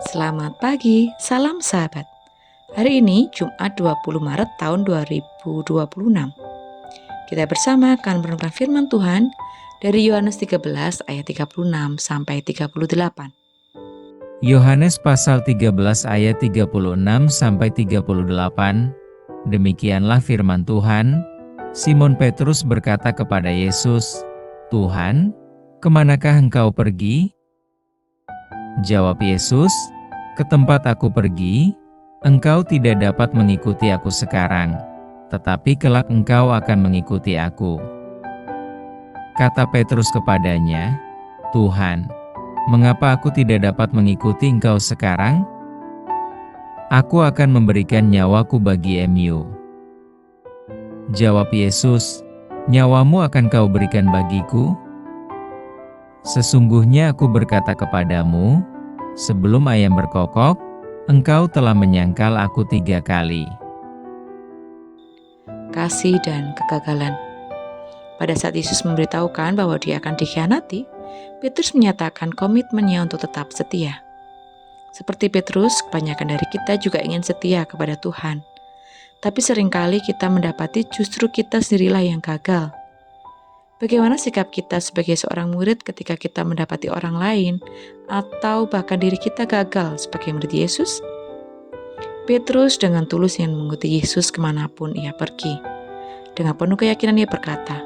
Selamat pagi, salam sahabat. Hari ini Jumat 20 Maret tahun 2026. Kita bersama akan merenungkan firman Tuhan dari Yohanes 13 ayat 36 sampai 38. Yohanes pasal 13 ayat 36 sampai 38. Demikianlah firman Tuhan. Simon Petrus berkata kepada Yesus, "Tuhan, kemanakah engkau pergi?" Jawab Yesus, "Ke tempat aku pergi, engkau tidak dapat mengikuti aku sekarang, tetapi kelak engkau akan mengikuti aku." Kata Petrus kepadanya, "Tuhan, mengapa aku tidak dapat mengikuti engkau sekarang? Aku akan memberikan nyawaku bagi Mu." Jawab Yesus, "Nyawamu akan kau berikan bagiku? Sesungguhnya aku berkata kepadamu, sebelum ayam berkokok, engkau telah menyangkal aku 3 kali." Kasih dan kegagalan. Pada saat Yesus memberitahukan bahwa dia akan dikhianati, Petrus menyatakan komitmennya untuk tetap setia. Seperti Petrus, kebanyakan dari kita juga ingin setia kepada Tuhan. Tapi seringkali kita mendapati justru kita sendirilah yang gagal. Bagaimana sikap kita sebagai seorang murid ketika kita mendapati orang lain atau bahkan diri kita gagal sebagai murid Yesus? Petrus dengan tulus ingin mengikuti Yesus kemanapun ia pergi. Dengan penuh keyakinan ia berkata,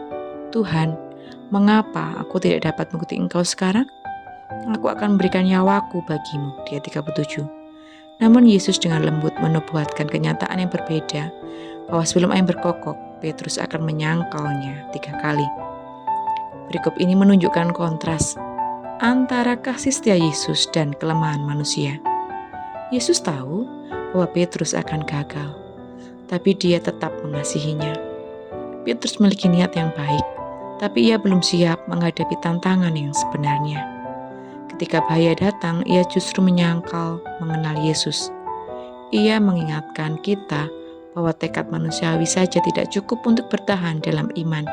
"Tuhan, mengapa aku tidak dapat mengikuti Engkau sekarang? Aku akan memberikan nyawaku bagimu." Di ayat 37. Namun Yesus dengan lembut menubuatkan kenyataan yang berbeda, bahwa sebelum ayam berkokok, Petrus akan menyangkalnya 3 kali. Perikop ini menunjukkan kontras antara kasih setia Yesus dan kelemahan manusia. Yesus tahu bahwa Petrus akan gagal, tapi dia tetap mengasihinya. Petrus memiliki niat yang baik, tapi ia belum siap menghadapi tantangan yang sebenarnya. Ketika bahaya datang, ia justru menyangkal mengenal Yesus. Ia mengingatkan kita bahwa tekad manusiawi saja tidak cukup untuk bertahan dalam iman.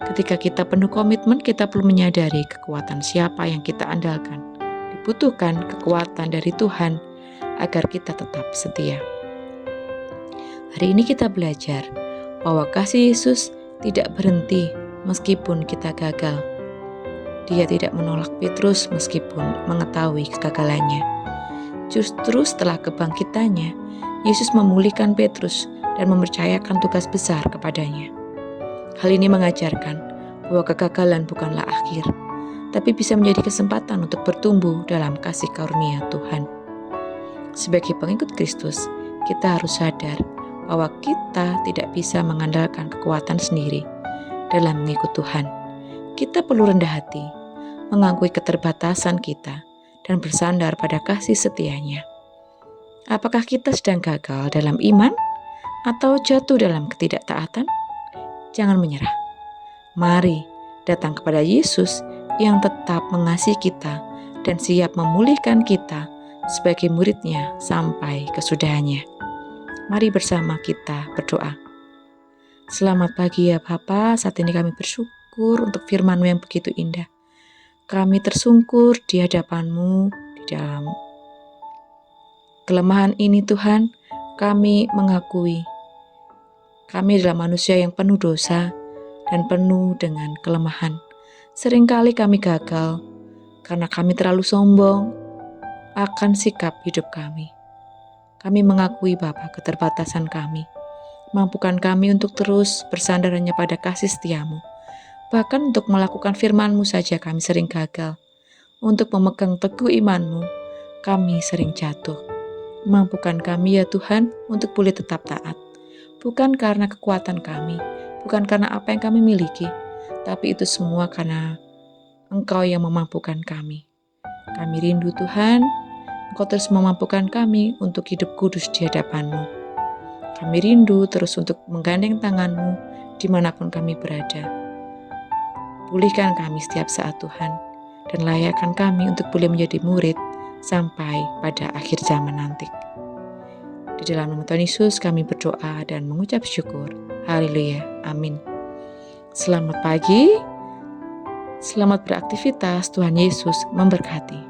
Ketika kita penuh komitmen, kita perlu menyadari kekuatan siapa yang kita andalkan. Dibutuhkan kekuatan dari Tuhan agar kita tetap setia. Hari ini kita belajar bahwa kasih Yesus tidak berhenti meskipun kita gagal. Dia tidak menolak Petrus meskipun mengetahui kegagalannya. Justru setelah kebangkitannya, Yesus memulihkan Petrus dan mempercayakan tugas besar kepadanya. Hal ini mengajarkan bahwa kegagalan bukanlah akhir, tapi bisa menjadi kesempatan untuk bertumbuh dalam kasih karunia Tuhan. Sebagai pengikut Kristus, kita harus sadar bahwa kita tidak bisa mengandalkan kekuatan sendiri dalam mengikut Tuhan. Kita perlu rendah hati, mengakui keterbatasan kita, dan bersandar pada kasih setia-Nya. Apakah kita sedang gagal dalam iman atau jatuh dalam ketidaktaatan? Jangan menyerah. Mari datang kepada Yesus yang tetap mengasihi kita dan siap memulihkan kita sebagai murid-Nya sampai kesudahannya. Mari bersama kita berdoa. Selamat pagi ya Bapa, saat ini kami bersyukur untuk firman-Mu yang begitu indah. Kami tersungkur di hadapan-Mu, di dalam kelemahan ini Tuhan, kami mengakui kami adalah manusia yang penuh dosa dan penuh dengan kelemahan. Seringkali kami gagal karena kami terlalu sombong akan sikap hidup kami. Kami mengakui Bapa keterbatasan kami. Mampukan kami untuk terus bersandar hanya pada kasih setia-Mu. Bahkan untuk melakukan firman-Mu saja kami sering gagal. Untuk memegang teguh iman-Mu, kami sering jatuh. Mampukan kami ya Tuhan untuk boleh tetap taat. Bukan karena kekuatan kami, bukan karena apa yang kami miliki, tapi itu semua karena Engkau yang memampukan kami. Kami rindu Tuhan, Engkau terus memampukan kami untuk hidup kudus di hadapan-Mu. Kami rindu terus untuk menggandeng tangan-Mu dimanapun kami berada. Pulihkan kami setiap saat Tuhan, dan layakkan kami untuk boleh menjadi murid sampai pada akhir zaman nanti. Di dalam nama Tuhan Yesus kami berdoa dan mengucap syukur. Haleluya, amin. Selamat pagi, selamat beraktivitas, Tuhan Yesus memberkati.